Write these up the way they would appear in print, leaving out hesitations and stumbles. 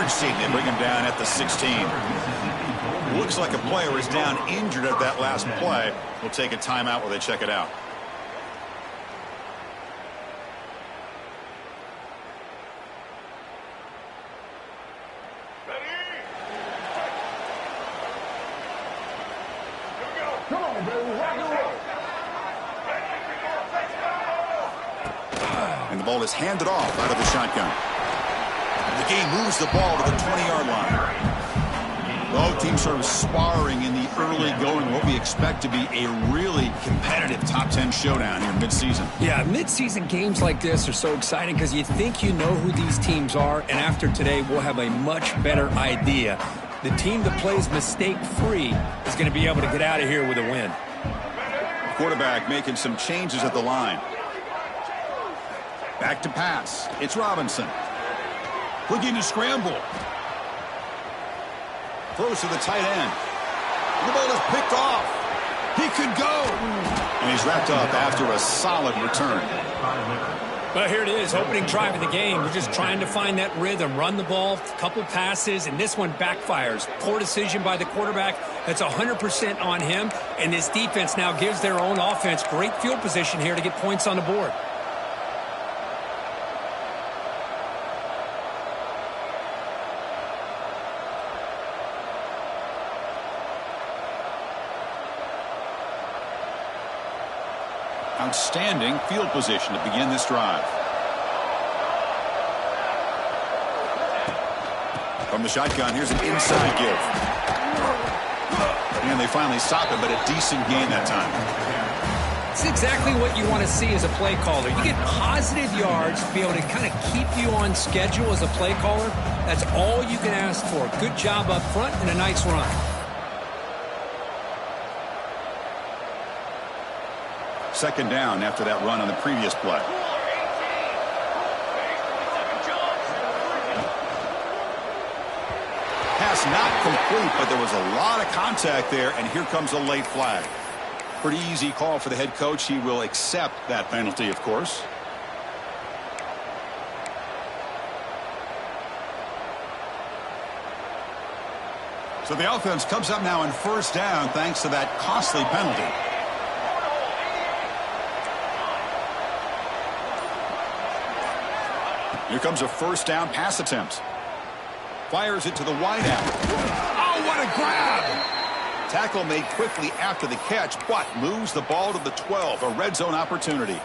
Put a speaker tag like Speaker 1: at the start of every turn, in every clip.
Speaker 1: seat. They bring him down at the 16. Looks like a player is down injured at that last play. We'll take a timeout while they check it out. And the ball is handed off out of the shotgun. The game moves the ball to the 20-yard line. Both teams sort of sparring in the early going, what we expect to be a really competitive top 10 showdown here midseason.
Speaker 2: Yeah, midseason games like this are so exciting because you think you know who these teams are, and after today we'll have a much better idea. The team that plays mistake-free is going to be able to get out of here with a win.
Speaker 1: Quarterback making some changes at the line. Back to pass. It's Robinson. Looking to scramble. Throws to the tight end. The ball is picked off. He could go. And he's wrapped up after a solid return.
Speaker 2: Well, here it is, opening drive of the game. We're just trying to find that rhythm, run the ball, a couple passes, and this one backfires. Poor decision by the quarterback. That's 100% on him. And this defense now gives their own offense great field position here to get points on the board.
Speaker 1: Outstanding field position to begin this drive. From the shotgun, here's an inside give. And they finally stop it, but a decent gain that time.
Speaker 2: It's exactly what you want to see as a play caller. You get positive yards to be able to kind of keep you on schedule as a play caller. That's all you can ask for. Good job up front and a nice run.
Speaker 1: Second down after that run on the previous play. Pass not complete, but there was a lot of contact there, and here comes a late flag. Pretty easy call for the head coach. He will accept that penalty, of course. So the offense comes up now on first down thanks to that costly penalty. Here comes a first down pass attempt. Fires it to the wideout. Oh, what a grab! Tackle made quickly after the catch, but moves the ball to the 12, a red zone opportunity.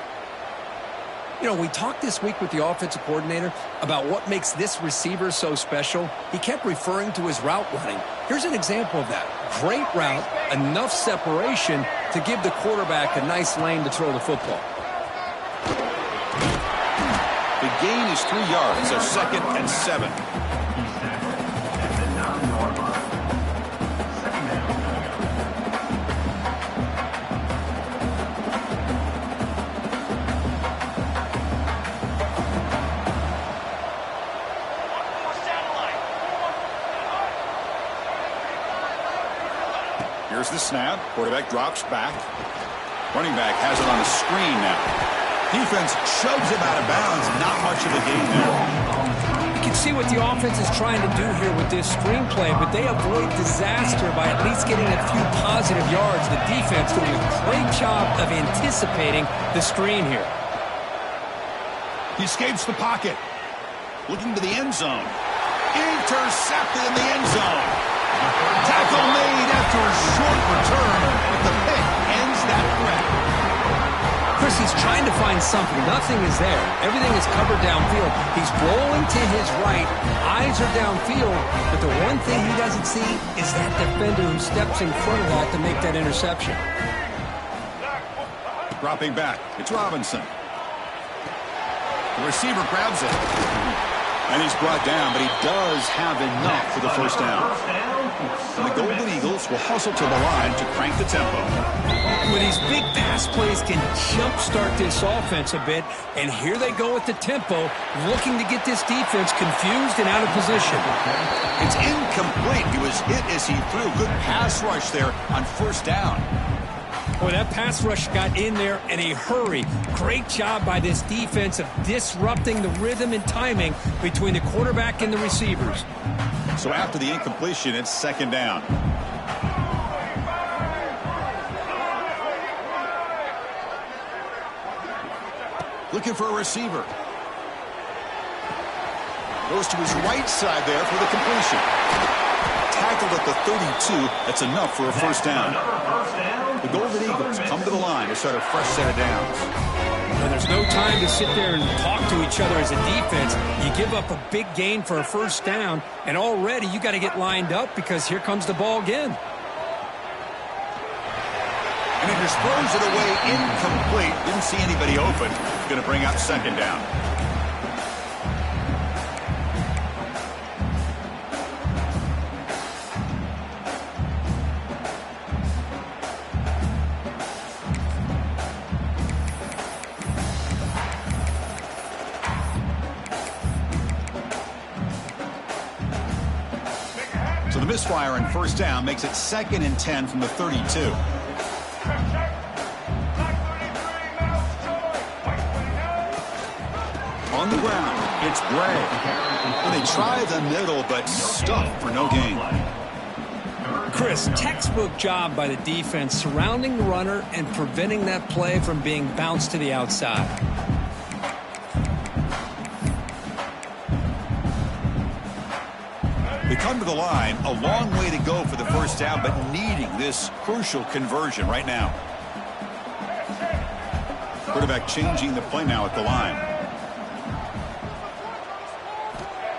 Speaker 2: You know, we talked this week with the offensive coordinator about what makes this receiver so special. He kept referring to his route running. Here's an example of that. Great route, enough separation to give the quarterback a nice lane to throw the football.
Speaker 1: The gain is 3 yards, so 2nd and 7. Here's the snap. Quarterback drops back. Running back has it on the screen now. Defense shoves him out of bounds. Not much of a gain there.
Speaker 2: You can see what the offense is trying to do here with this screenplay, but they avoid disaster by at least getting a few positive yards. The defense doing a great job of anticipating the screen here.
Speaker 1: He escapes the pocket. Looking to the end zone. Intercepted in the end zone. Tackle made after a short return, but the pick ends that threat.
Speaker 2: Chris, he's trying to find something. Nothing is there. Everything is covered downfield. He's rolling to his right. Eyes are downfield. But the one thing he doesn't see is that defender who steps in front of that to make that interception.
Speaker 1: Dropping back. It's Robinson. The receiver grabs it. And he's brought down, but he does have enough for the first down. And the Golden Eagles will hustle to the line to crank the tempo.
Speaker 2: Well, these big pass plays can jumpstart this offense a bit, and here they go with the tempo, looking to get this defense confused and out of position.
Speaker 1: It's incomplete. He was hit as he threw. Good pass rush there on first down.
Speaker 2: Boy, that pass rush got in there in a hurry. Great job by this defense of disrupting the rhythm and timing between the quarterback and the receivers.
Speaker 1: So after the incompletion, it's second down. Looking for a receiver. Goes to his right side there for the completion. Tackled at the 32. That's enough for a first down. The Golden Eagles come to the line to start a fresh set of downs.
Speaker 2: And there's no time to sit there and talk to each other as a defense. You give up a big gain for a first down, and already you got to get lined up because here comes the ball again.
Speaker 1: And he just throws it away incomplete. Didn't see anybody open. Going to bring up second down. So the misfire and first down makes it 2nd and 10 from the 32. On the ground, it's Gray. And they try the middle, but stuffed for no gain.
Speaker 2: Chris, textbook job by the defense surrounding the runner and preventing that play from being bounced to the outside.
Speaker 1: They come to the line, a long way to go for the first down, but needing this crucial conversion right now. Quarterback changing the play now at the line.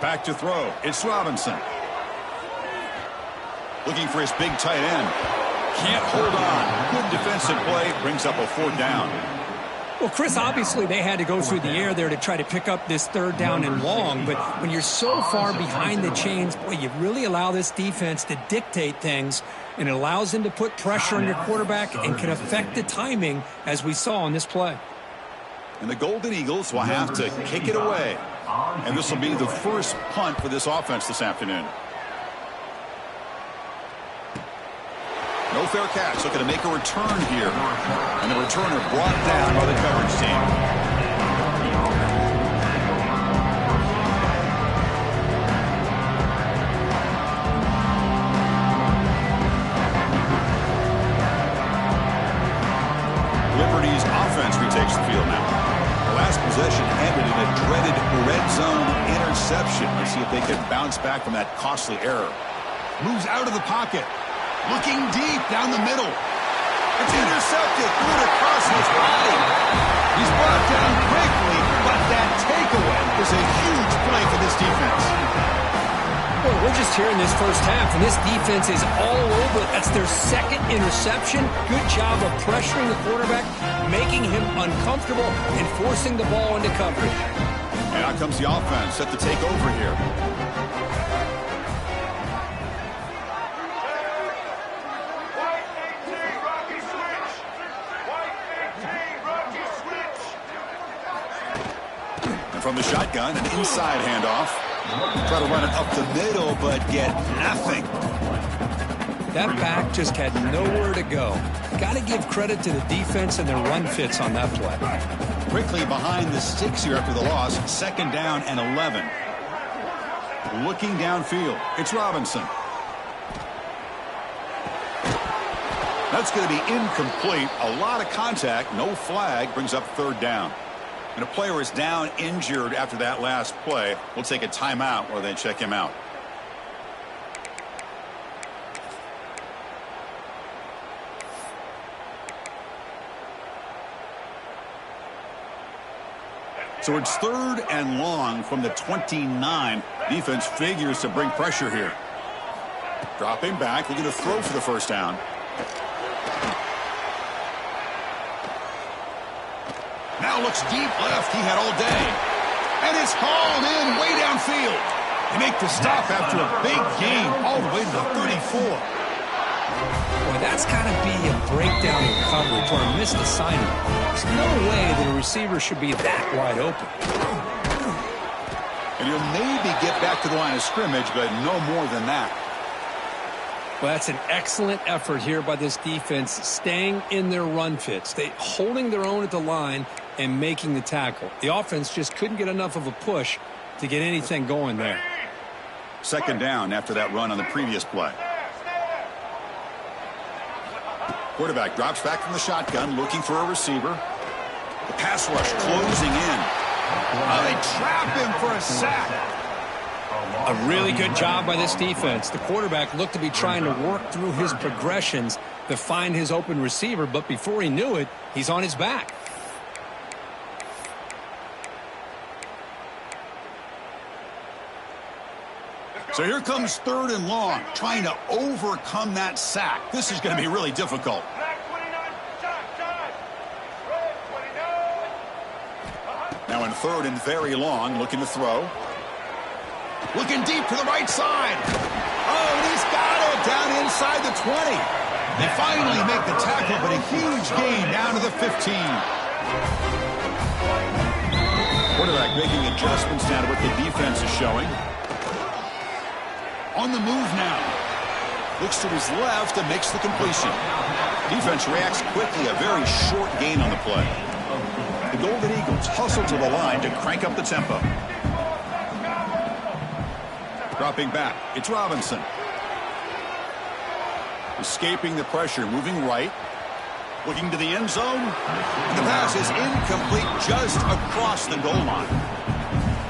Speaker 1: Back to throw. It's Robinson. Looking for his big tight end. Can't hold on. Good defensive play. Brings up a fourth down.
Speaker 2: Well, Chris, obviously they had to go through the air there to try to pick up this third down and long. But when you're so far behind the chains, boy, you really allow this defense to dictate things. And it allows them to put pressure on your quarterback and can affect the timing, as we saw on this play.
Speaker 1: And the Golden Eagles will have to kick it away. And this will be the first punt for this offense this afternoon. No fair catch. Looking to make a return here. And the returner brought down by the coverage team. Liberty's offense retakes the field now. The last possession ended in a dreaded red zone interception. Let's see if they can bounce back from that costly error. Moves out of the pocket. Looking deep down the middle. It's intercepted. Threw it across his body. He's brought down quickly, but that takeaway is a huge play for this defense.
Speaker 2: Well, we're just here in this first half, and this defense is all over. That's their second interception. Good job of pressuring the quarterback, making him uncomfortable, and forcing the ball into coverage.
Speaker 1: And out comes the offense set to take over here. From the shotgun, an inside handoff. Try to run it up the middle, but get nothing.
Speaker 2: That back just had nowhere to go. Got to give credit to the defense and their run fits on that play.
Speaker 1: Quickly behind the sticks here after the loss. 2nd down and 11. Looking downfield. It's Robinson. That's going to be incomplete. A lot of contact. No flag. Brings up 3rd down. And a player is down injured after that last play. We'll take a timeout or then check him out. So it's 3rd and long from the 29. Defense figures to bring pressure here. Dropping back, looking to throw for the first down. Now looks deep left. He had all day. And it's hauled in way downfield. They make the stop after a big gain all the way to the 34.
Speaker 2: Boy, that's got to be a breakdown in coverage or a missed assignment. There's no way that a receiver should be that wide open.
Speaker 1: And he'll maybe get back to the line of scrimmage, but no more than that.
Speaker 2: Well, that's an excellent effort here by this defense, staying in their run fits, holding their own at the line and making the tackle. The offense just couldn't get enough of a push to get anything going there.
Speaker 1: Second down after that run on the previous play. Quarterback drops back from the shotgun, looking for a receiver. The pass rush closing in. They trap him for a sack.
Speaker 2: A really good job by this defense. The quarterback looked to be trying to work through his progressions to find his open receiver, but before he knew it, he's on his back.
Speaker 1: So here comes 3rd and long, trying to overcome that sack. This is going to be really difficult. Now in 3rd and very long, looking to throw. Looking deep to the right side. Oh, and he's got it down inside the 20. They finally make the tackle, but a huge gain down to the 15. Quarterback making adjustments now to what the defense is showing. On the move now. Looks to his left and makes the completion. Defense reacts quickly, a very short gain on the play. The Golden Eagles hustle to the line to crank up the tempo. Dropping back, it's Robinson. Escaping the pressure, moving right. Looking to the end zone. The pass is incomplete just across the goal line.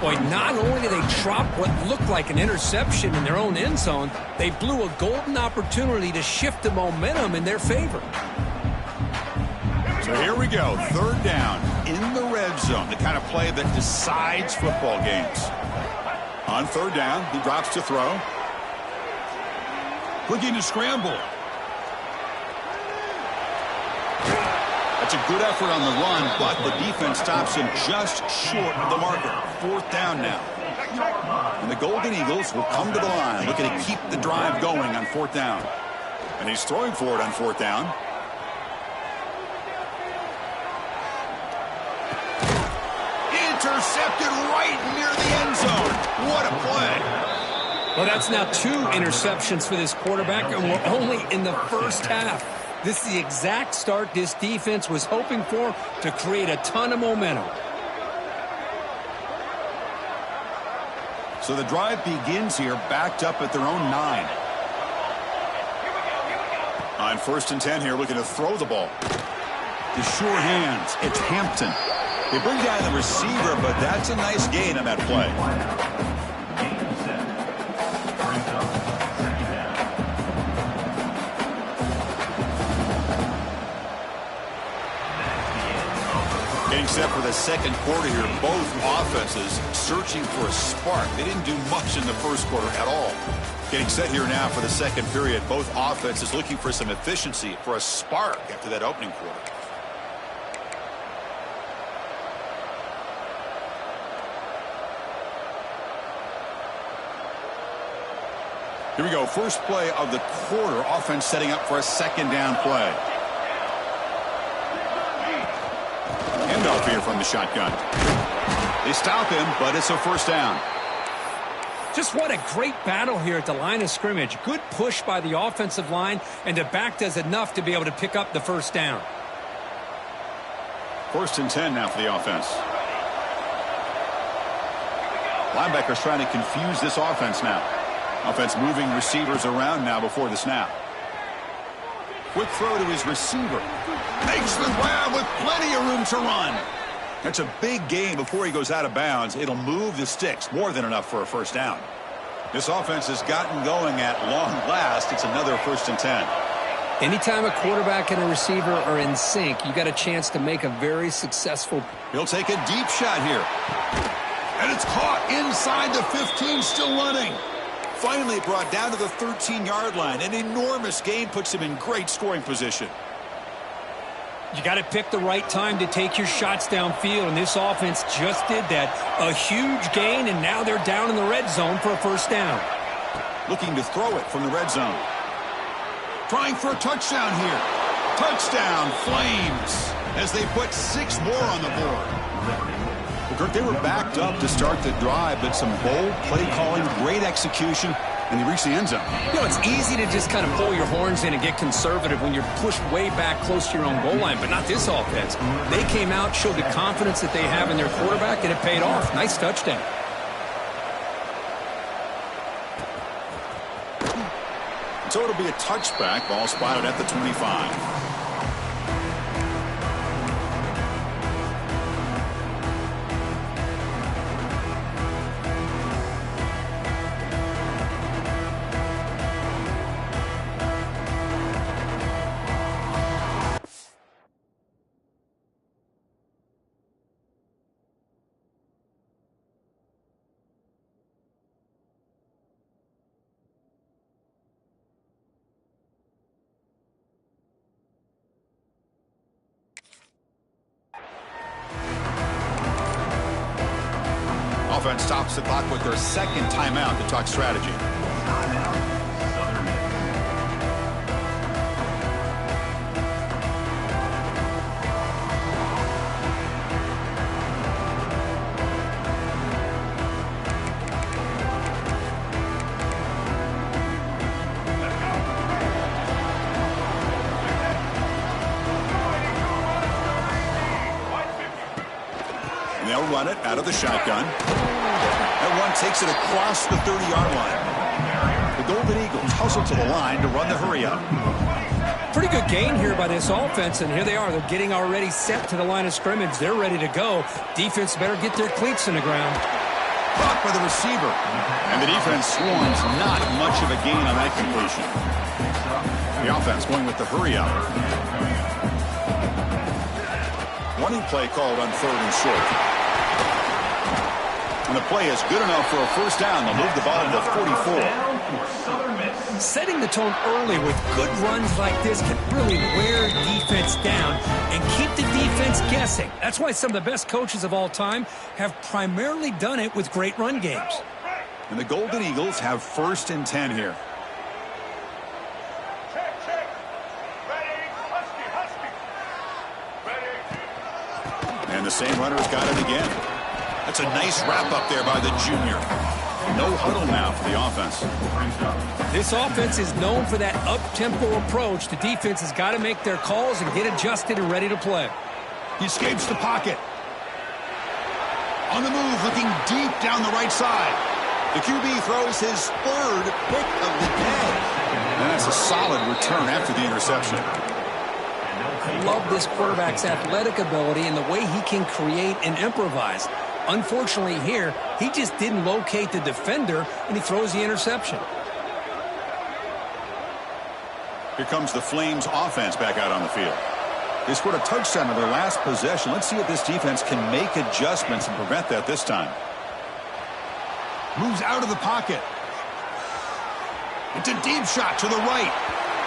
Speaker 2: Boy, not only did they drop what looked like an interception in their own end zone, they blew a golden opportunity to shift the momentum in their favor.
Speaker 1: So here we go, 3rd down in the red zone, the kind of play that decides football games. On 3rd down, he drops to throw. Looking to scramble. That's a good effort on the run, but the defense stops him just short of the marker. 4th down now. And the Golden Eagles will come to the line, looking to keep the drive going on 4th down. And he's throwing for it on 4th down. Intercepted right near the end zone. What a play.
Speaker 2: Well, that's now 2 interceptions for this quarterback, and we're only in the first half. This is the exact start this defense was hoping for to create a ton of momentum.
Speaker 1: So the drive begins here, backed up at their own 9. On 1st and 10 here, looking to throw the ball. The sure hands, it's Hampton. They bring down the receiver, but that's a nice gain on that play. Getting set for the second quarter here, both offenses searching for a spark. They didn't do much in the first quarter at all. Getting set here now for the second period, both offenses looking for some efficiency, for a spark after that opening quarter. Here we go, first play of the quarter, offense setting up for a 2nd down play. Handoff here from the shotgun. They stop him, but it's a 1st down.
Speaker 2: Just what a great battle here at the line of scrimmage. Good push by the offensive line, and the back does enough to be able to pick up the 1st down.
Speaker 1: 1st and 10 now for the offense. Linebackers trying to confuse this offense now. Offense moving receivers around now before the snap. Quick throw to his receiver. Makes the grab with plenty of room to run. That's a big gain before he goes out of bounds. It'll move the sticks, more than enough for a 1st down. This offense has gotten going at long last. It's another 1st and 10.
Speaker 2: Anytime a quarterback and a receiver are in sync, you got a chance to make a very successful.
Speaker 1: He'll take a deep shot here. And it's caught inside the 15, still running. Finally brought down to the 13-yard line. An enormous gain puts him in great scoring position.
Speaker 2: You got to pick the right time to take your shots downfield, and this offense just did that. A huge gain, and now they're down in the red zone for a 1st down.
Speaker 1: Looking to throw it from the red zone. Trying for a touchdown here. Touchdown, Flames, as they put 6 more on the board. Well, Kirk, they were backed up to start the drive, but some bold play calling, great execution, and they reached the end zone.
Speaker 2: You know, it's easy to just kind of pull your horns in and get conservative when you're pushed way back close to your own goal line, but not this offense. They came out, showed the confidence that they have in their quarterback, and it paid off. Nice touchdown.
Speaker 1: So it'll be a touchback. Ball spotted at the 25. Offense stops the clock with their second timeout to talk strategy. And they'll run it out of the shotgun. That one takes it across the 30-yard line. The Golden Eagles hustle to the line to run the hurry-up.
Speaker 2: Pretty good gain here by this offense, and here they are. They're getting already set to the line of scrimmage. They're ready to go. Defense better get their cleats in the ground.
Speaker 1: Caught by the receiver. And the defense swarms. Not much of a gain on that completion. The offense going with the hurry-up. Running play called on 3rd and short. And the play is good enough for a first down. They'll move the ball to the 44.
Speaker 2: Setting the tone early with good runs like this can really wear defense down and keep the defense guessing. That's why some of the best coaches of all time have primarily done it with great run games.
Speaker 1: And the Golden Eagles have 1st and 10 here. And the same runner's got it again. That's a nice wrap up there by the junior. No huddle now for the offense.
Speaker 2: This offense is known for that up-tempo approach. The defense has got to make their calls and get adjusted and ready to play.
Speaker 1: He escapes the pocket. On the move, looking deep down the right side. The QB throws his 3rd pick of the day. And that's a solid return after the interception.
Speaker 2: I love this quarterback's athletic ability and the way he can create and improvise. Unfortunately here, he just didn't locate the defender, and he throws the interception.
Speaker 1: Here comes the Flames offense back out on the field. They scored a touchdown in their last possession. Let's see if this defense can make adjustments and prevent that this time. Moves out of the pocket. It's a deep shot to the right.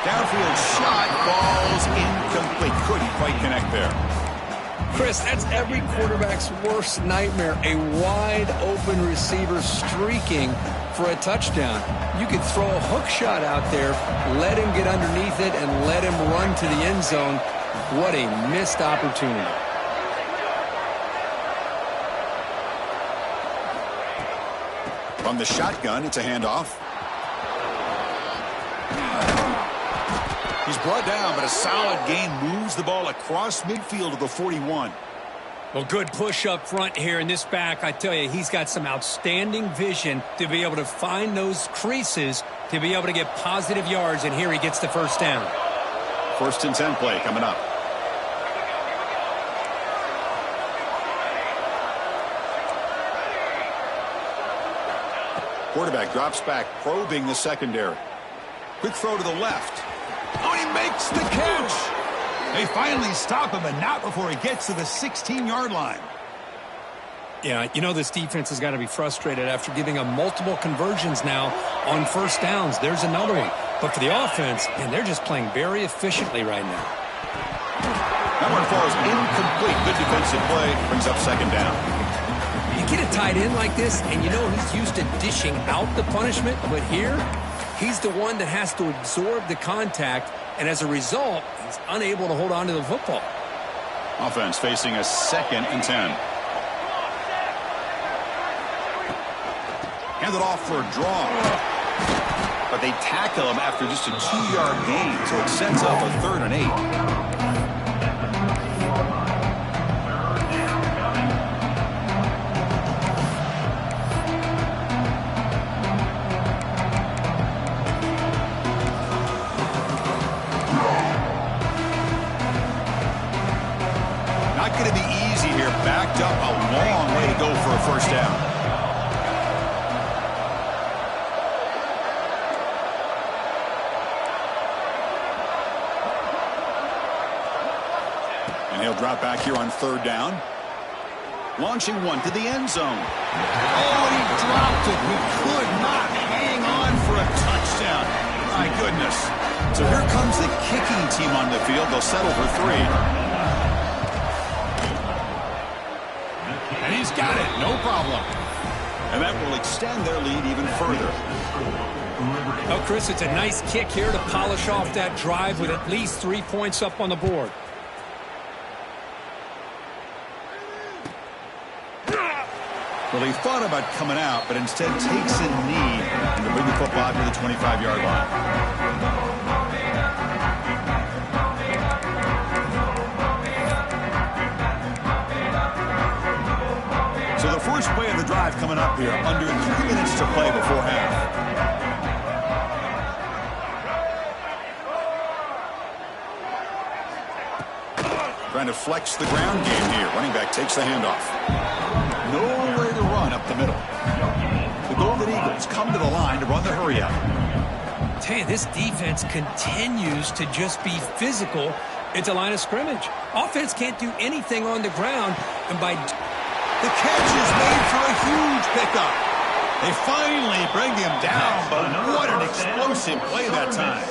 Speaker 1: Downfield shot falls incomplete. Couldn't quite connect there.
Speaker 2: Chris, that's every quarterback's worst nightmare. A wide-open receiver streaking for a touchdown. You could throw a hook shot out there, let him get underneath it, and let him run to the end zone. What a missed opportunity.
Speaker 1: From the shotgun, it's a handoff. He's brought down, but a solid gain moves the ball across midfield to the 41.
Speaker 2: Well, good push up front here in this back. I tell you, he's got some outstanding vision to be able to find those creases to be able to get positive yards, and here he gets the first down.
Speaker 1: 1st and 10 play coming up. Quarterback drops back, probing the secondary. Quick throw to the left. Oh, he makes the catch. They finally stop him, and not before he gets to the 16-yard line.
Speaker 2: Yeah, you know this defense has got to be frustrated after giving up multiple conversions now on 1st downs. There's another one. But for the offense, and they're just playing very efficiently right now.
Speaker 1: That one falls incomplete. Good defensive play. Brings up 2nd down.
Speaker 2: You get a tight end like this, and you know he's used to dishing out the punishment. But here, he's the one that has to absorb the contact, and as a result, he's unable to hold on to the football.
Speaker 1: Offense facing a 2nd and 10. Handed off for a draw. But they tackle him after just a 2-yard gain, so it sets up a 3rd and 8. Not going to be easy here. Backed up a long way to go for a first down. And he'll drop back here on 3rd down. Launching one to the end zone. Oh, he dropped it. He could not hang on for a touchdown. My goodness. So here comes the kicking team on the field. They'll settle for 3. And he's got it, no problem. And that will extend their lead even further.
Speaker 2: Oh, Chris, it's a nice kick here to polish off that drive with at least 3 points up on the board.
Speaker 1: Well, he thought about coming out, but instead takes a knee to bring the football out to the 25-yard line. So the first play of the drive coming up here, under 3 minutes to play before half. Trying to flex the ground game here. Running back takes the handoff. Nowhere to run up the middle. The Golden Eagles come to the line to run the hurry up.
Speaker 2: Tell you, this defense continues to just be physical at the line of scrimmage. Offense can't do anything on the ground, and by
Speaker 1: the catch is made for a huge pickup. They finally bring him down, but what an explosive play that time.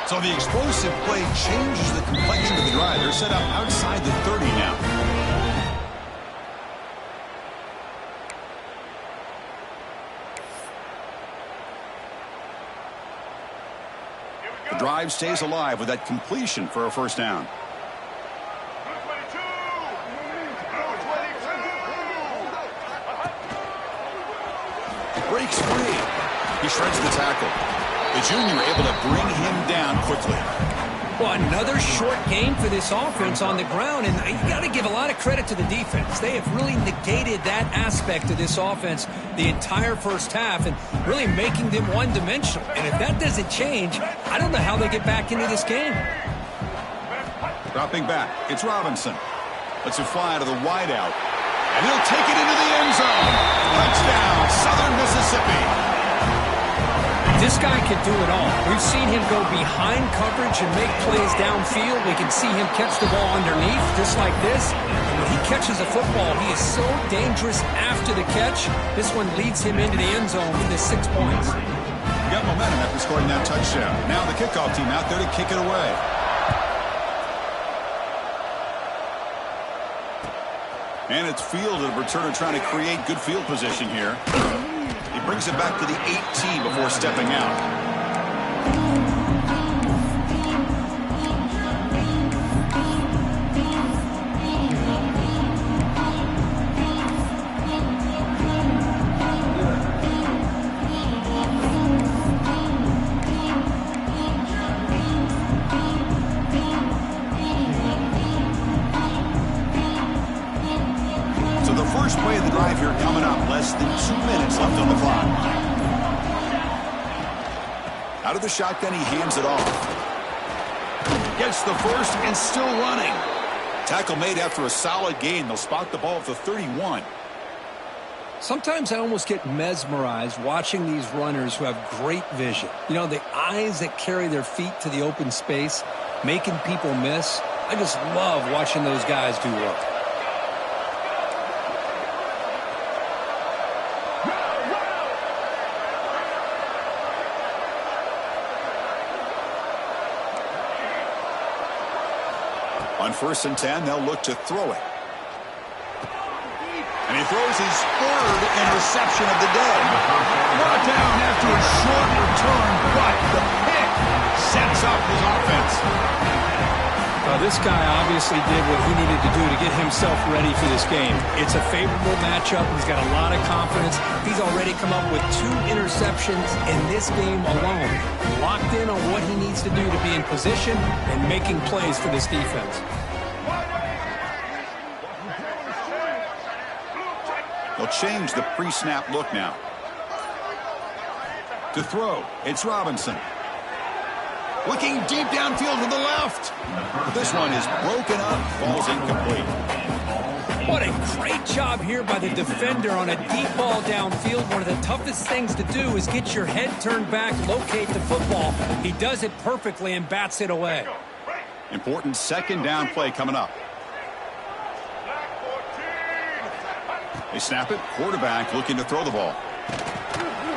Speaker 1: So the explosive play changes the complexion of the drive. They're set up outside the 30 now. The drive stays alive with that completion for a first down. Breaks free. He shreds the tackle. The junior able to bring him down quickly.
Speaker 2: Well, another short game for this offense on the ground, and you got to give a lot of credit to the defense. They have really negated that aspect of this offense the entire first half and really making them one-dimensional. And if that doesn't change, I don't know how they get back into this game.
Speaker 1: Dropping back, it's Robinson. Lets it fly to the wideout. And he'll take it into the end zone. Touchdown, Southern Mississippi.
Speaker 2: This guy can do it all. We've seen him go behind coverage and make plays downfield. We can see him catch the ball underneath, just like this. And when he catches a football, he is so dangerous after the catch. This one leads him into the end zone with the 6 points.
Speaker 1: Got momentum after scoring that touchdown. Now the kickoff team out there to kick it away. And it's fielded. A returner trying to create good field position here. He brings it back to the 18 before stepping out. So the first play of the drive here coming up. Less than 2 minutes left on the clock. Out of the shotgun, he hands it off. Gets the first and still running. Tackle made after a solid gain. They'll spot the ball at the 31.
Speaker 2: Sometimes I almost get mesmerized watching these runners who have great vision. You know, the eyes that carry their feet to the open space, making people miss. I just love watching those guys do work.
Speaker 1: On 1st and 10, they'll look to throw it. And he throws his 3rd interception of the day. Brought down after a short return, but the pick sets up his offense.
Speaker 2: Well, this guy obviously did what he needed to do to get himself ready for this game. It's a favorable matchup. He's got a lot of confidence. He's already come up with 2 interceptions in this game alone. Locked in on what he needs to do to be in position and making plays for this defense.
Speaker 1: They'll change the pre-snap look now. To throw, it's Robinson. Looking deep downfield to the left. But this one is broken up, falls incomplete.
Speaker 2: What a great job here by the defender on a deep ball downfield. One of the toughest things to do is get your head turned back, locate the football. He does it perfectly and bats it away.
Speaker 1: Important second down play coming up. They snap it. Quarterback looking to throw the ball.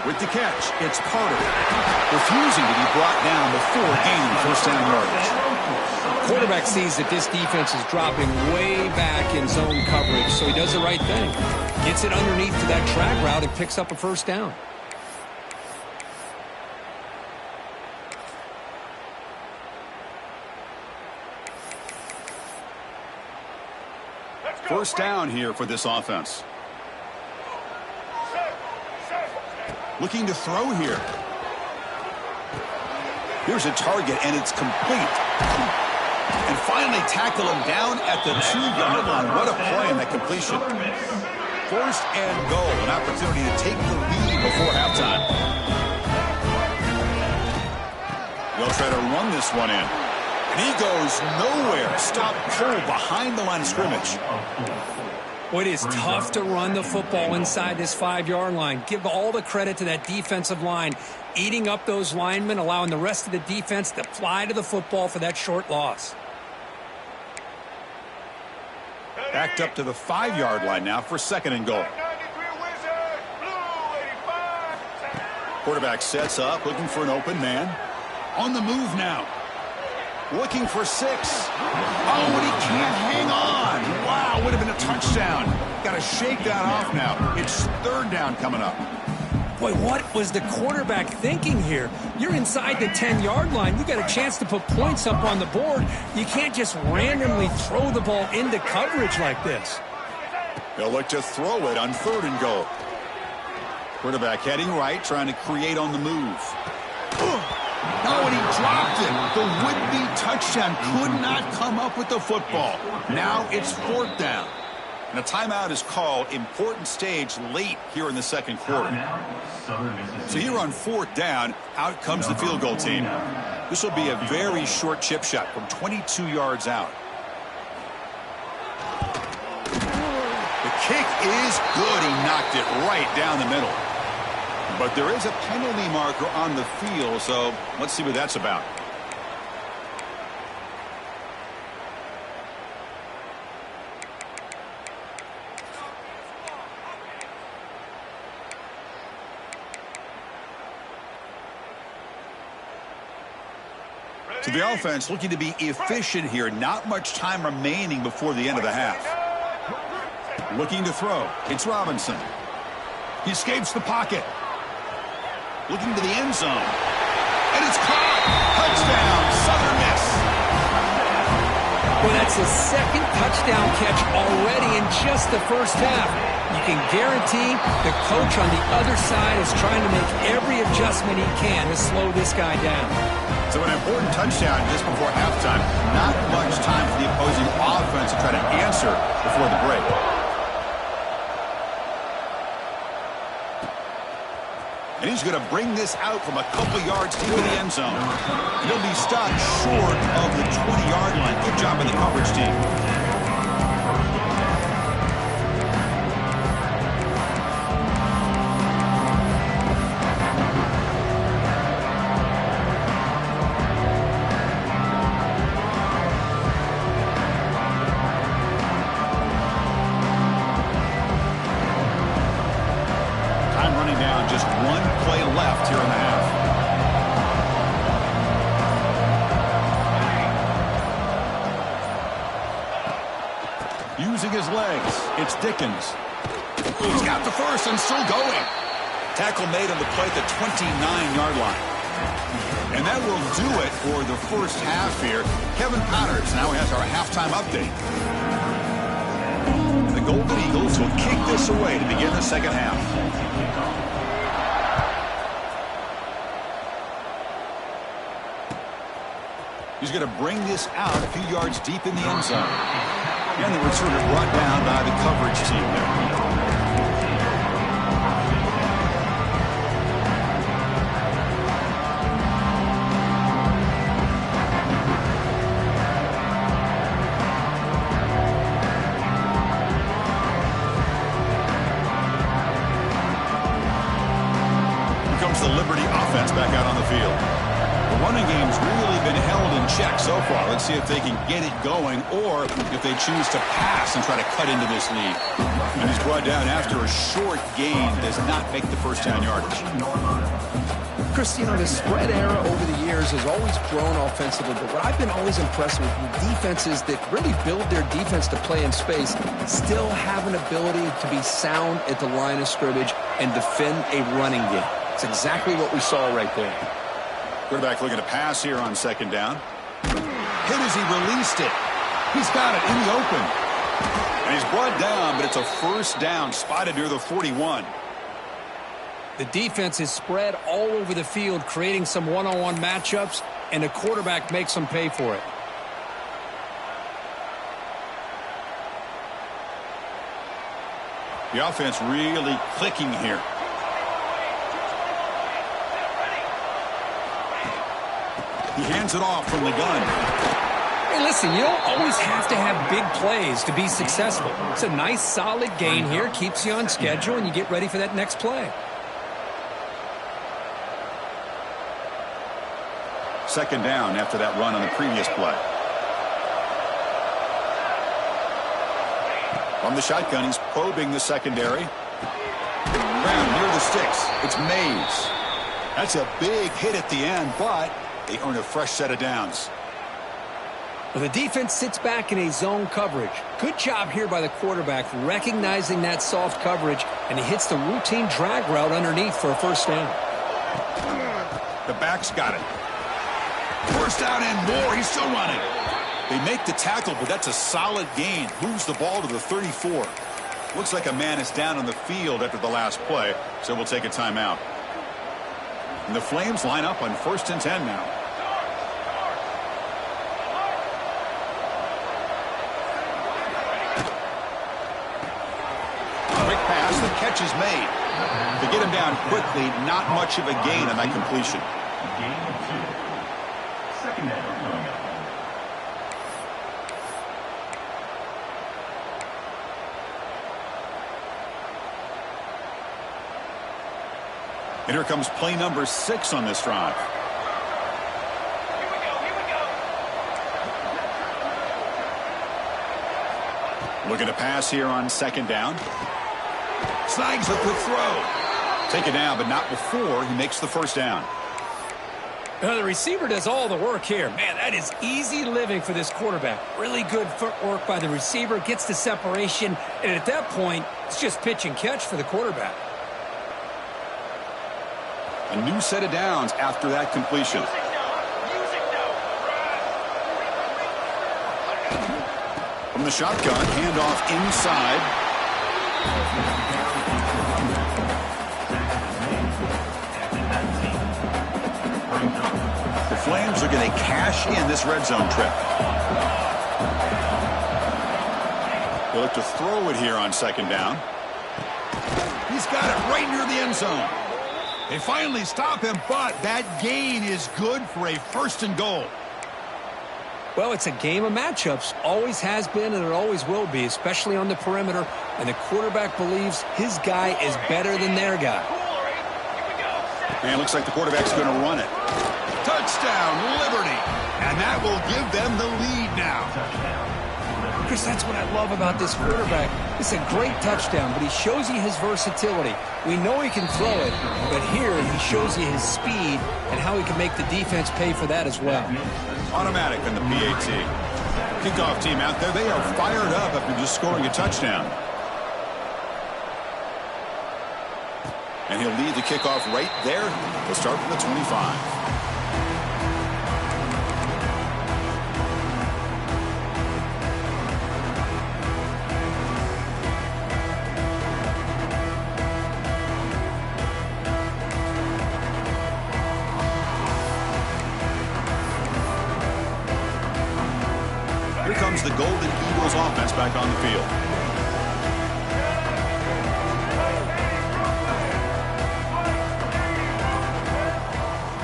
Speaker 1: With the catch, it's Carter. Refusing to be brought down before gaining first down yardage.
Speaker 2: Quarterback sees that this defense is dropping way back in zone coverage, so he does the right thing. Gets it underneath to that track route and picks up a first down.
Speaker 1: First down here for this offense. Looking to throw here. Here's a target, and it's complete. And finally tackle him down at the 2-yard line. What a play on that completion. First and goal, an opportunity to take the lead before halftime. They'll try to run this one in. And he goes nowhere. Stop cold behind the line of scrimmage.
Speaker 2: Well, it is tough to run the football inside this 5-yard line. Give all the credit to that defensive line, eating up those linemen, allowing the rest of the defense to fly to the football for that short loss.
Speaker 1: Backed up to the 5-yard line now for second and goal. Quarterback sets up, looking for an open man. On the move now. Looking for 6. Oh, and he can't hang on. Wow, would have been a touchdown. Got to shake that off now. It's third down coming up.
Speaker 2: Boy, what was the quarterback thinking here? You're inside the 10-yard line. You got a chance to put points up on the board. You can't just randomly throw the ball into coverage like this.
Speaker 1: They'll look to throw it on third and goal. Quarterback heading right, trying to create on the move. Oh, and he dropped it. The would-be touchdown could not come up with the football. Now it's fourth down. And a timeout is called. Important stage late here in the second quarter. So here on fourth down, out comes the field goal team. This will be a very short chip shot from 22 yards out. The kick is good. He knocked it right down the middle. But there is a penalty marker on the field, so let's see what that's about. So the offense looking to be efficient here. Not much time remaining before the end of the half. Looking to throw. It's Robinson. He escapes the pocket. Looking to the end zone. And it's caught. Touchdown, Southern Miss.
Speaker 2: Well, that's the second touchdown catch already in just the first half. You can guarantee the coach on the other side is trying to make every adjustment he can to slow this guy down.
Speaker 1: So an important touchdown just before halftime. Not much time for the opposing offense to try to answer before the break. And he's going to bring this out from a couple yards deep in the end zone. And he'll be stopped short of the 20-yard line. Good job by the coverage team. Just one play left here in the half. Using his legs, it's Dickens. He's got the first and still going. Tackle made on the play at the 29-yard line. And that will do it for the first half here. Kevin Powders now has our halftime update. The Golden Eagles will kick this away to begin the second half. He's going to bring this out a few yards deep in the end zone. And the returner brought down by the coverage team there. The Liberty offense back out on the field. The running game's really been held in check so far. Let's see if they can get it going or if they choose to pass and try to cut into this lead. And he's brought down after a short gain. Does not make the first down yardage.
Speaker 3: Chris, you know, the spread era over the years has always grown offensively, but what I've been always impressed with defenses that really build their defense to play in space still have an ability to be sound at the line of scrimmage and defend a running game. It's exactly what we saw right there.
Speaker 1: Quarterback looking to pass here on second down. Hit as he released it. He's got it in the open. And he's brought down, but it's a first down spotted near the 41.
Speaker 2: The defense is spread all over the field, creating some one-on-one matchups, and the quarterback makes them pay for it.
Speaker 1: The offense really clicking here. He hands it off from the gun.
Speaker 2: Hey, listen, you don't always have to have big plays to be successful. It's a nice, solid gain here. Keeps you on schedule, and you get ready for that next play.
Speaker 1: Second down after that run on the previous play. From the shotgun, he's probing the secondary. Brown near the sticks. It's Mays. That's a big hit at the end, but they earn a fresh set of downs.
Speaker 2: Well, the defense sits back in a zone coverage. Good job here by the quarterback recognizing that soft coverage, and he hits the routine drag route underneath for a first down.
Speaker 1: The back's got it. First down and more. He's still running. They make the tackle, but that's a solid gain. Moves the ball to the 34. Looks like a man is down on the field after the last play, so we'll take a timeout. And the Flames line up on 1st and 10 now. Quick pass, the catch is made. To get him down quickly, not much of a gain on that completion. Second down. And here comes play number 6 on this drive. Here we go. Looking to pass here on second down. Snags a quick throw. Take it down, but not before he makes the first down.
Speaker 2: The receiver does all the work here. Man, that is easy living for this quarterback. Really good footwork by the receiver. Gets the separation. And at that point, it's just pitch and catch for the quarterback.
Speaker 1: A new set of downs after that completion. From the shotgun, handoff inside. The Flames are going to cash in this red zone trip. They look to throw it here on second down. He's got it right near the end zone. They finally stop him, but that gain is good for a 1st and goal.
Speaker 2: Well, it's a game of matchups. Always has been, and it always will be, especially on the perimeter. And the quarterback believes his guy is better than their guy.
Speaker 1: And it looks like the quarterback's going to run it. Touchdown, Liberty. And that will give them the lead now.
Speaker 2: Chris, that's what I love about this quarterback. It's a great touchdown, but he shows you his versatility. We know he can throw it, but here he shows you his speed and how he can make the defense pay for that as well.
Speaker 1: Automatic on the PAT. Kickoff team out there, they are fired up after just scoring a touchdown. And he'll lead the kickoff right there. He'll start from the 25. Here comes the Golden Eagles offense back on the field.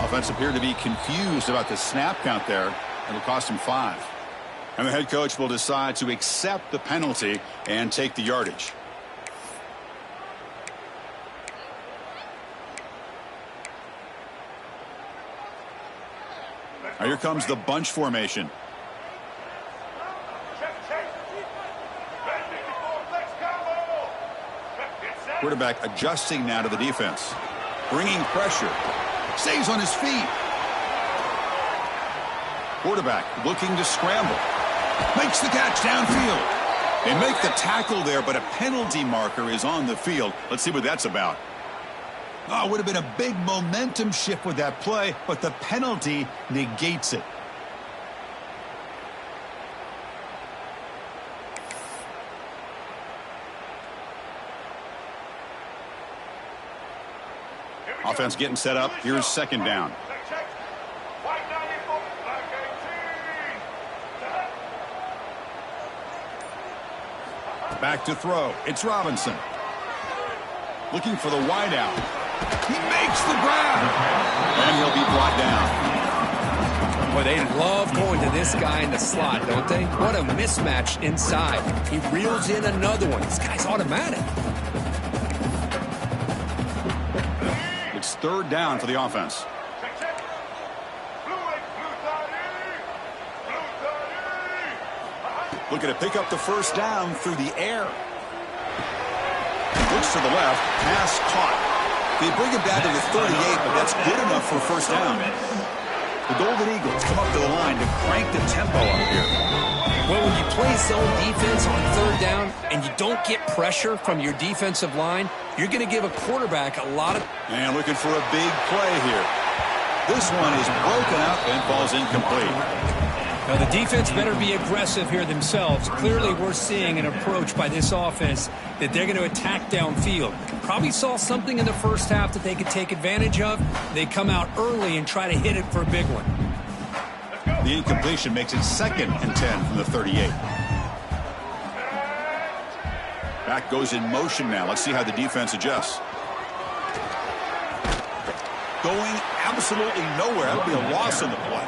Speaker 1: Offense appeared to be confused about the snap count there. It'll cost him 5. And the head coach will decide to accept the penalty and take the yardage. Now here comes the bunch formation. Quarterback adjusting now to the defense. Bringing pressure. Stays on his feet. Quarterback looking to scramble. Makes the catch downfield. They make the tackle there, but a penalty marker is on the field. Let's see what that's about. Oh, it would have been a big momentum shift with that play, but the penalty negates it. Offense getting set up. Here's second down. Back to throw. It's Robinson. Looking for the wideout. He makes the grab. And he'll be brought down.
Speaker 2: Boy, they love going to this guy in the slot, don't they? What a mismatch inside. He reels in another one. This guy's automatic.
Speaker 1: It's third down for the offense. Looking to pick up the first down through the air. Looks to the left. Pass caught. They bring him down to the 38, but that's good enough for first down. The Golden Eagles come up to the line to crank the tempo up here.
Speaker 2: Well, when you play zone defense on third down and you don't get pressure from your defensive line, you're going to give a quarterback a lot of...
Speaker 1: And looking for a big play here. This one is broken up and falls incomplete.
Speaker 2: Now, the defense better be aggressive here themselves. Clearly, we're seeing an approach by this offense that they're going to attack downfield. Probably saw something in the first half that they could take advantage of. They come out early and try to hit it for a big one.
Speaker 1: The incompletion makes it second and 10 from the 38. Back goes in motion now. Let's see how the defense adjusts. Going absolutely nowhere. That'll be a loss on the play.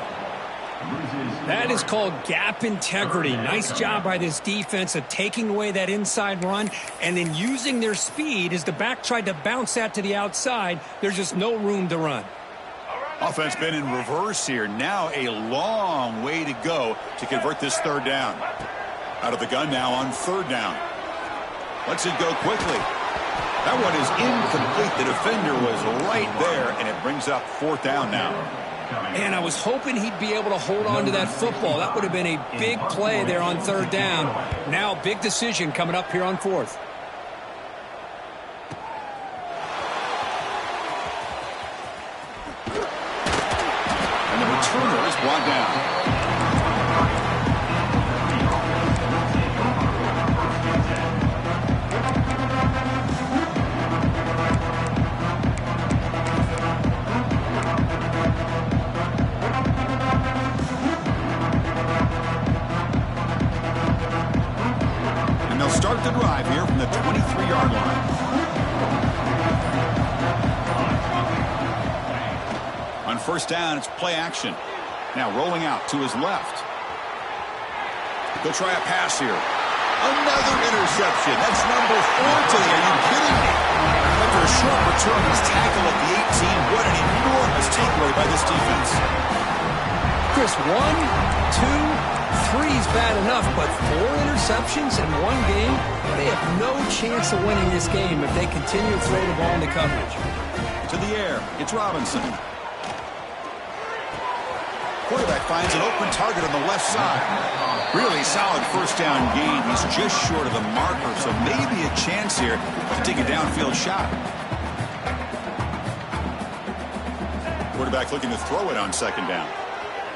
Speaker 2: That is called gap integrity. Nice job by this defense of taking away that inside run and then using their speed as the back tried to bounce that to the outside. There's just no room to run.
Speaker 1: Offense been in reverse here. Now a long way to go to convert this third down. Out of the gun now on third down. Lets it go quickly. That one is incomplete. The defender was right there, and it brings up fourth down now.
Speaker 2: And I was hoping he'd be able to hold on to that football. That would have been a big play there on third down. Now, big decision coming up here on fourth.
Speaker 1: And the returner is brought down. Start the drive here from the 23-yard line. On first down, it's play action. Now rolling out to his left. They'll try a pass here. Another interception. That's number 4 today. Are you kidding me? After a short return, he's tackled at the 18. What an enormous takeaway by this defense.
Speaker 2: Chris, 1, 2, 3 is bad enough, but 4 interceptions in one game, they have no chance of winning this game if they continue to throw the ball into coverage.
Speaker 1: To the air, it's Robinson. Quarterback finds an open target on the left side. Really solid first down gain. He's just short of the marker, so maybe a chance here to take a downfield shot. Quarterback looking to throw it on second down.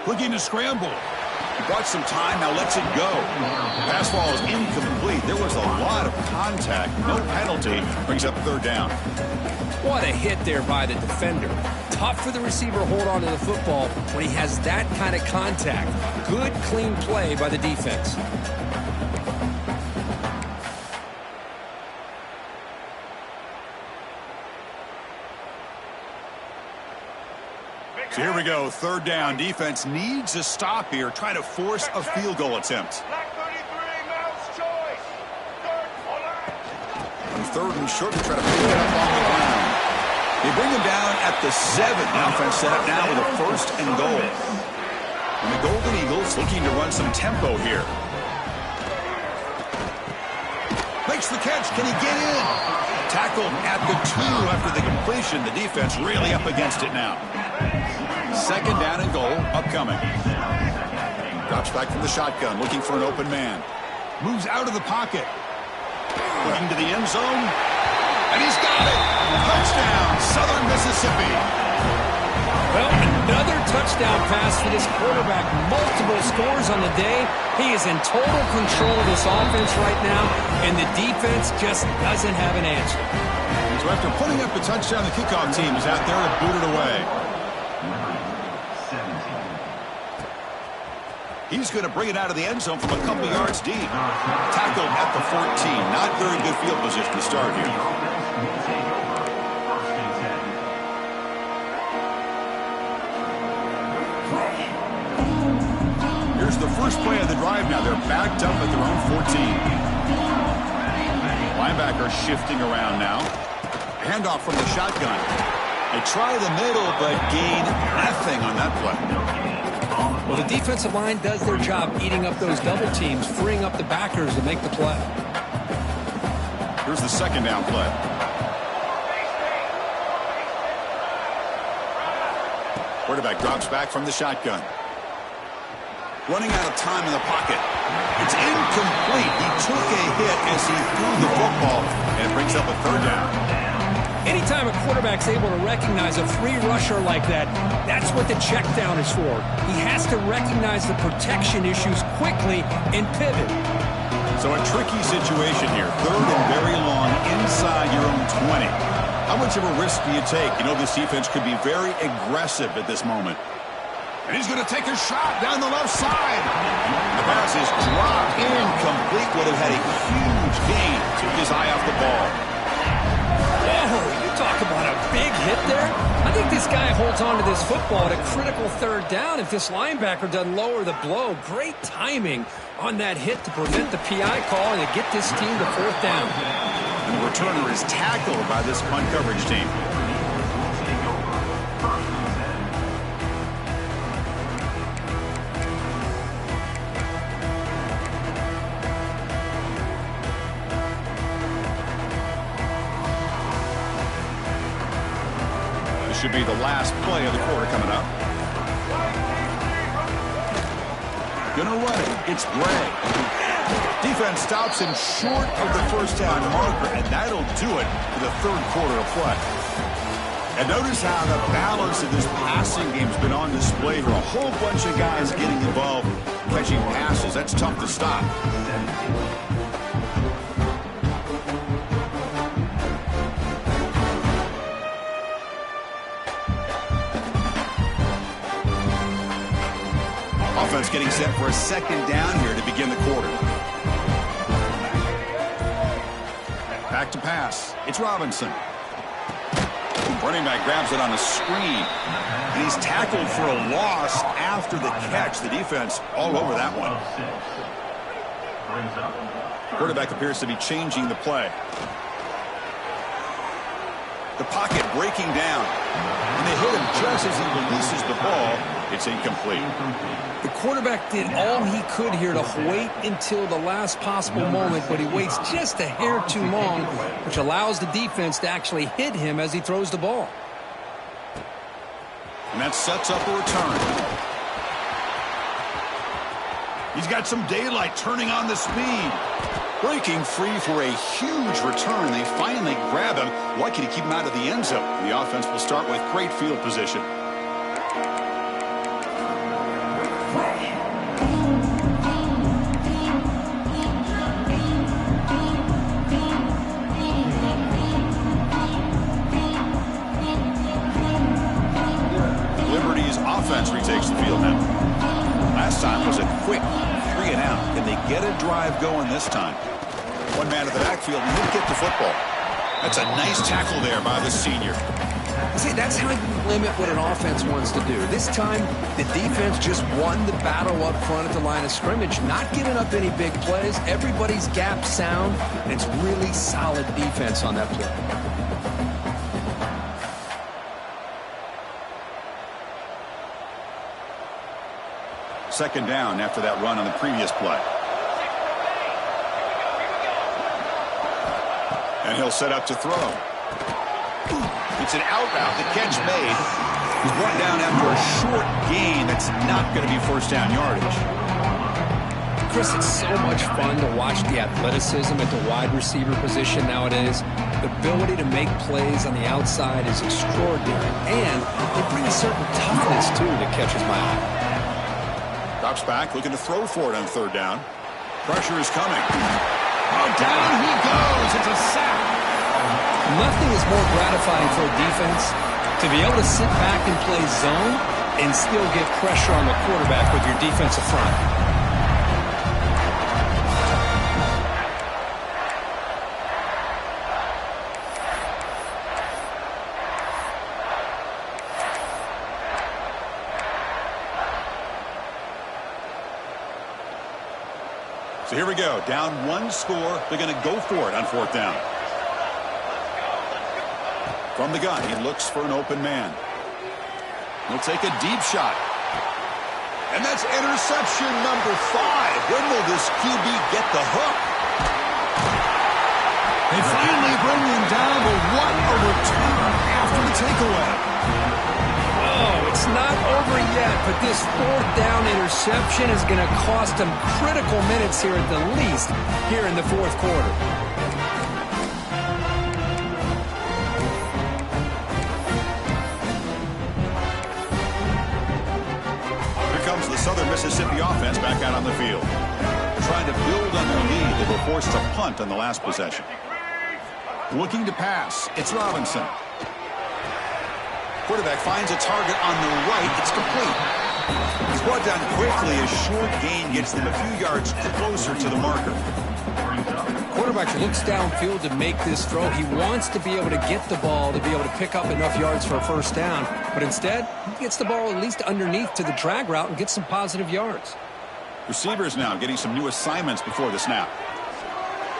Speaker 1: Looking to scramble. He bought some time, now lets it go. Pass ball is incomplete. There was a lot of contact. No penalty. Brings up third down.
Speaker 2: What a hit there by the defender. Tough for the receiver to hold on to the football when he has that kind of contact. Good, clean play by the defense.
Speaker 1: So here we go, third down. Defense needs a stop here, trying to force a field goal attempt. On third and short, they try to pick it up on the ground. They bring him down at the 7. The offense set up now with a first and goal. And the Golden Eagles looking to run some tempo here. Makes the catch. Can he get in? Tackled at the 2 after the completion. The defense really up against it now. Second down and goal upcoming. Drops back from the shotgun, looking for an open man. Moves out of the pocket. Looking to the end zone. And he's got it. Touchdown, Southern Mississippi.
Speaker 2: Well, another touchdown pass for this quarterback. Multiple scores on the day. He is in total control of this offense right now, and the defense just doesn't have an answer.
Speaker 1: So after putting up the touchdown, the kickoff team is out there to boot it away. He's going to bring it out of the end zone from a couple yards deep. Tackled at the 14. Not very good field position to start here. Here's the first play of the drive now. They're backed up at their own 14. Linebacker shifting around now. Handoff from the shotgun. They try the middle, but gain nothing on that play.
Speaker 2: Well, the defensive line does their job eating up those double teams, freeing up the backers to make the play.
Speaker 1: Here's the second down play. Quarterback drops back from the shotgun. Running out of time in the pocket. It's incomplete. He took a hit as he threw the football, and it brings up a third down.
Speaker 2: Anytime a quarterback's able to recognize a free rusher like that, that's what the check down is for. He has to recognize the protection issues quickly and pivot.
Speaker 1: So a tricky situation here. Third and very long inside your own 20. How much of a risk do you take? You know, this defense could be very aggressive at this moment. And he's going to take a shot down the left side. The pass is dropped incomplete. Would have had a huge gain. Took his eye off the ball.
Speaker 2: Oh, you talk about a big hit there. I think this guy holds on to this football at a critical third down if this linebacker doesn't lower the blow. Great timing on that hit to prevent the PI call and to get this team to fourth down.
Speaker 1: And the returner is tackled by this punt coverage team. Should be the last play of the quarter coming up. Gonna run it. It's Bray. Defense stops him short of the first down marker, and that'll do it for the third quarter of play. And notice how the balance of this passing game's been on display here. A whole bunch of guys getting involved catching passes. That's tough to stop. Offense getting set for a second down here to begin the quarter. Back to pass. It's Robinson. Running back grabs it on a screen. And he's tackled for a loss after the catch. The defense all over that one. Quarterback appears to be changing the play. The pocket breaking down. And they hit him just as he releases the ball. It's incomplete.
Speaker 2: The quarterback did all he could here to wait until the last possible moment, but he waits just a hair too long, which allows the defense to actually hit him as he throws the ball.
Speaker 1: And that sets up a return. He's got some daylight turning on the speed. Breaking free for a huge return. They finally grab him. Lucky to keep him out of the end zone. The offense will start with great field position. Liberty's offense retakes the field now. Last time was a quick 3 and out. Can they get a drive going this time? One man at the backfield, and he'll get the football. That's a nice tackle there by the senior.
Speaker 3: See, that's how you limit what an offense wants to do. This time, the defense just won the battle up front at the line of scrimmage, not giving up any big plays. Everybody's gap sound, and it's really solid defense on that play.
Speaker 1: Second down after that run on the previous play. And he'll set up to throw. It's an out route. The catch made. He's brought down after a short gain. That's not going to be first down yardage.
Speaker 3: Chris, it's so much fun to watch the athleticism at the wide receiver position nowadays. The ability to make plays on the outside is extraordinary. And they bring a certain toughness, too, that catches my eye.
Speaker 1: Drops back, looking to throw for it on third down. Pressure is coming. Oh, down he goes. It's a sack.
Speaker 3: Nothing is more gratifying for a defense to be able to sit back and play zone and still get pressure on the quarterback with your defensive front.
Speaker 1: So here we go. Down one score. They're going to go for it on fourth down. From the gun, he looks for an open man. He'll take a deep shot. And that's interception number 5. When will this QB get the hook? They finally bring him down, but what a return after the takeaway.
Speaker 3: Oh, it's not over yet, but this fourth down interception is going to cost them critical minutes here at the least here in the fourth quarter.
Speaker 1: Comes the Southern Mississippi offense back out on the field. Trying to build on their lead. They were forced to punt on the last possession. Looking to pass. It's Robinson. Quarterback finds a target on the right. It's complete. He's brought down quickly. A short gain gets them a few yards closer to the marker.
Speaker 3: Quarterback looks downfield to make this throw. He wants to be able to get the ball to be able to pick up enough yards for a first down. But instead, he gets the ball at least underneath to the drag route and gets some positive yards.
Speaker 1: Receivers now getting some new assignments before the snap.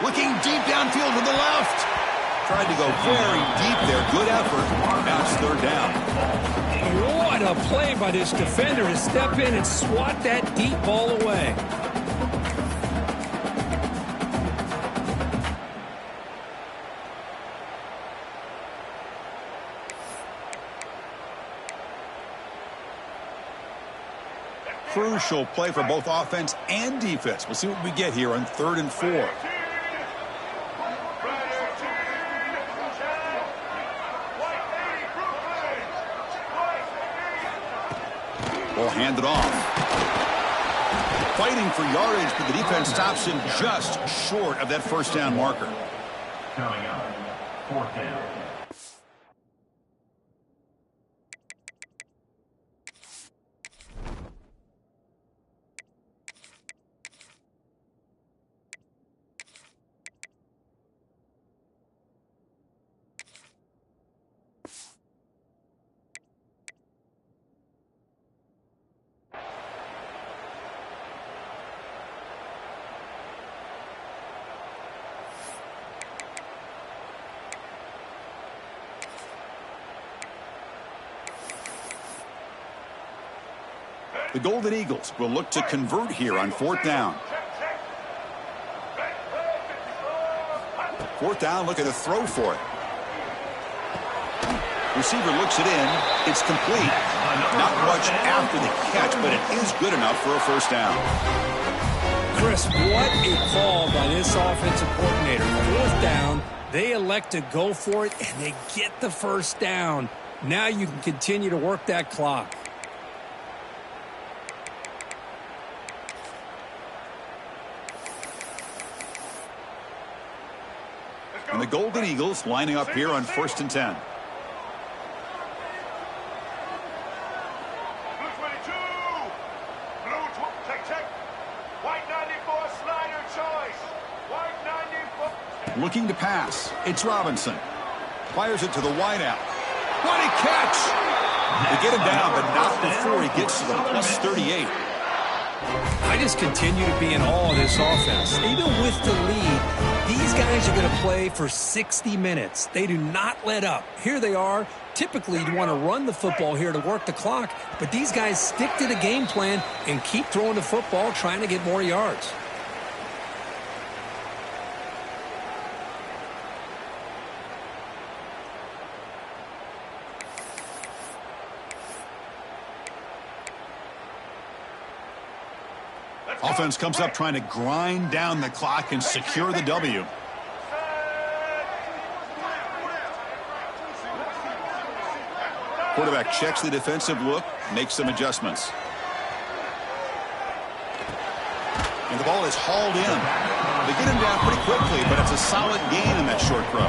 Speaker 1: Looking deep downfield to the left. Tried to go very deep there. Good effort. Now it's third down.
Speaker 2: What a play by this defender to step in and swat that deep ball away.
Speaker 1: Crucial play for both offense and defense. We'll see what we get here on 3rd and 4. Ball handed off. Fighting for yardage, but the defense stops him just short of that first down marker.
Speaker 4: Coming up, fourth down.
Speaker 1: The Golden Eagles will look to convert here on fourth down. Fourth down, looking to throw for it. Receiver looks it in. It's complete. Not much after the catch, but it is good enough for a first down.
Speaker 2: Chris, what a call by this offensive coordinator. Fourth down, they elect to go for it, and they get the first down. Now you can continue to work that clock.
Speaker 1: Golden Eagles lining up here on 1st and 10. Looking to pass. It's Robinson. Fires it to the wideout. What a catch! They get him down, but not before he gets to the plus 38.
Speaker 2: I just continue to be in awe of this offense. Even with the lead, these guys are going to play for 60 minutes. They do not let up. Here they are. Typically, you want to run the football here to work the clock, but these guys stick to the game plan and keep throwing the football, trying to get more yards.
Speaker 1: Offense comes up trying to grind down the clock and secure the W. Quarterback checks the defensive look, makes some adjustments. And the ball is hauled in. They get him down pretty quickly, but it's a solid gain in that short throw.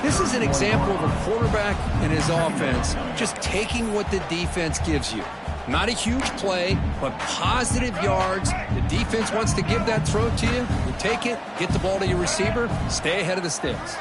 Speaker 3: This is an example of a quarterback and his offense just taking what the defense gives you. Not a huge play, but positive yards. The defense wants to give that throw to you. You take it, get the ball to your receiver, stay ahead of the sticks.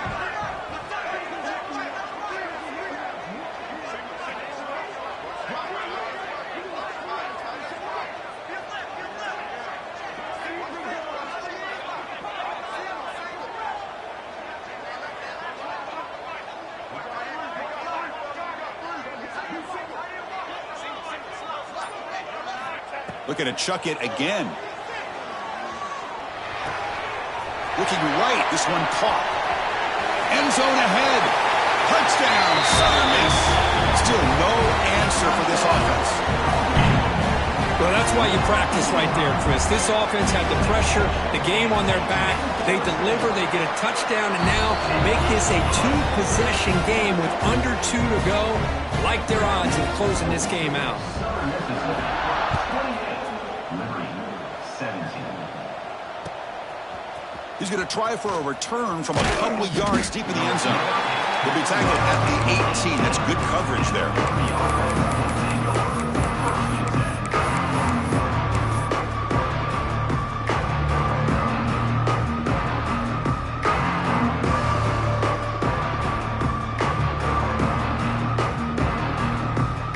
Speaker 1: Looking to chuck it again. Looking right. This one caught. End zone ahead. Touchdown. Southern Miss. Still no answer for this offense.
Speaker 2: Well, that's why you practice right there, Chris. This offense had the pressure, the game on their back. They deliver, they get a touchdown, and now make this a two-possession game with under 2 to go. Like their odds of closing this game out.
Speaker 1: He's going to try for a return from a couple of yards deep in the end zone. He'll be tackled at the 18. That's good coverage there.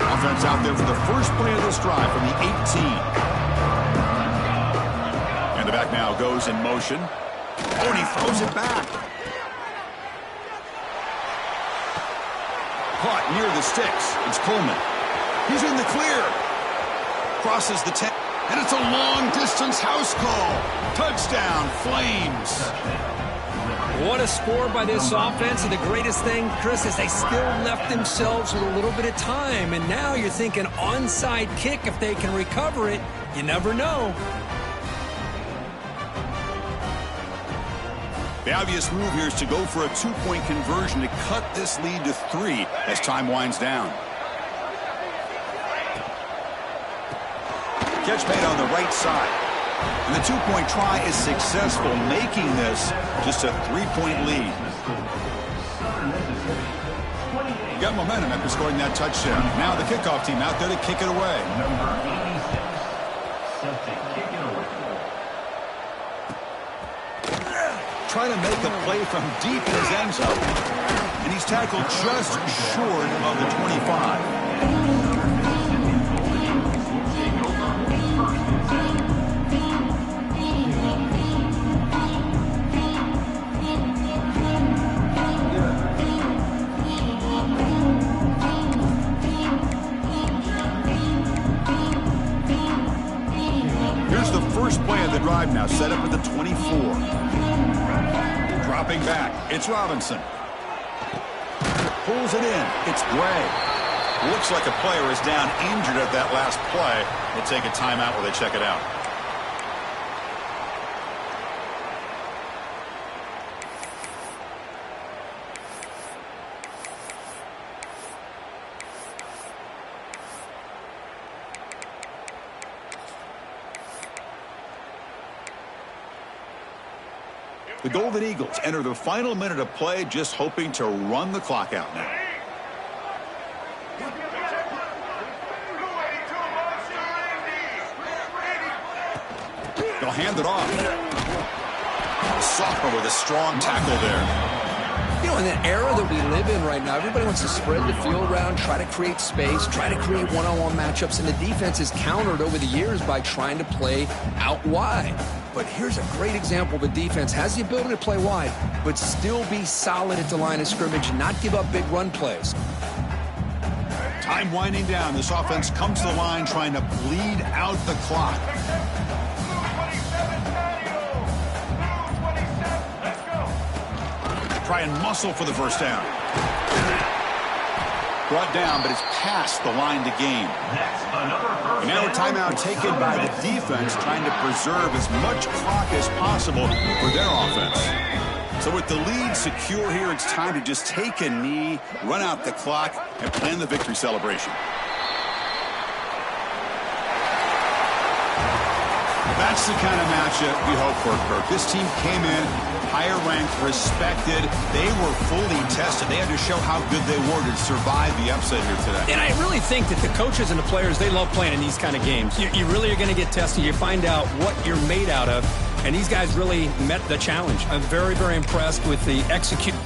Speaker 1: Offense out there for the first play of this drive from the 18. And the back now goes in motion. Oh, and he throws it back. Caught near the sticks. It's Coleman. He's in the clear. Crosses the 10. And it's a long-distance house call. Touchdown, Flames.
Speaker 2: What a score by this offense. And the greatest thing, Chris, is they still left themselves with a little bit of time. And now you're thinking onside kick if they can recover it. You never know.
Speaker 1: The obvious move here is to go for a two-point conversion to cut this lead to 3 as time winds down. Catch made on the right side. And the two-point try is successful, making this just a 3-point lead. Got momentum after scoring that touchdown. Now the kickoff team out there to kick it away. Trying to make a play from deep in his end zone. And he's tackled just short of the 25. Here's the first play of the drive now, set up at the 24. Dropping back, it's Robinson. Pulls it in, it's Gray. Looks like a player is down injured at that last play. They'll take a timeout while they check it out. The Golden Eagles enter the final minute of play, just hoping to run the clock out now. They'll hand it off. The sophomore with a strong tackle there.
Speaker 3: You know, in the era that we live in right now, everybody wants to spread the field around, try to create space, try to create one-on-one matchups, and the defense is countered over the years by trying to play out wide. But here's a great example. The defense has the ability to play wide, but still be solid at the line of scrimmage and not give up big run plays.
Speaker 1: Time winding down. This offense comes to the line trying to bleed out the clock. Try and muscle for the first down. Brought down, but it's past the line to gain. And now a timeout taken by the defense, trying to preserve as much clock as possible for their offense. So with the lead secure here, it's time to just take a knee, run out the clock, and plan the victory celebration. That's the kind of matchup we hope for, Kirk. This team came in higher ranked, respected. They were fully tested. They had to show how good they were to survive the upset here today.
Speaker 2: And I really think that the coaches and the players, they love playing in these kind of games. You really are going to get tested. You find out what you're made out of. And these guys really met the challenge. I'm very, very impressed with the execution.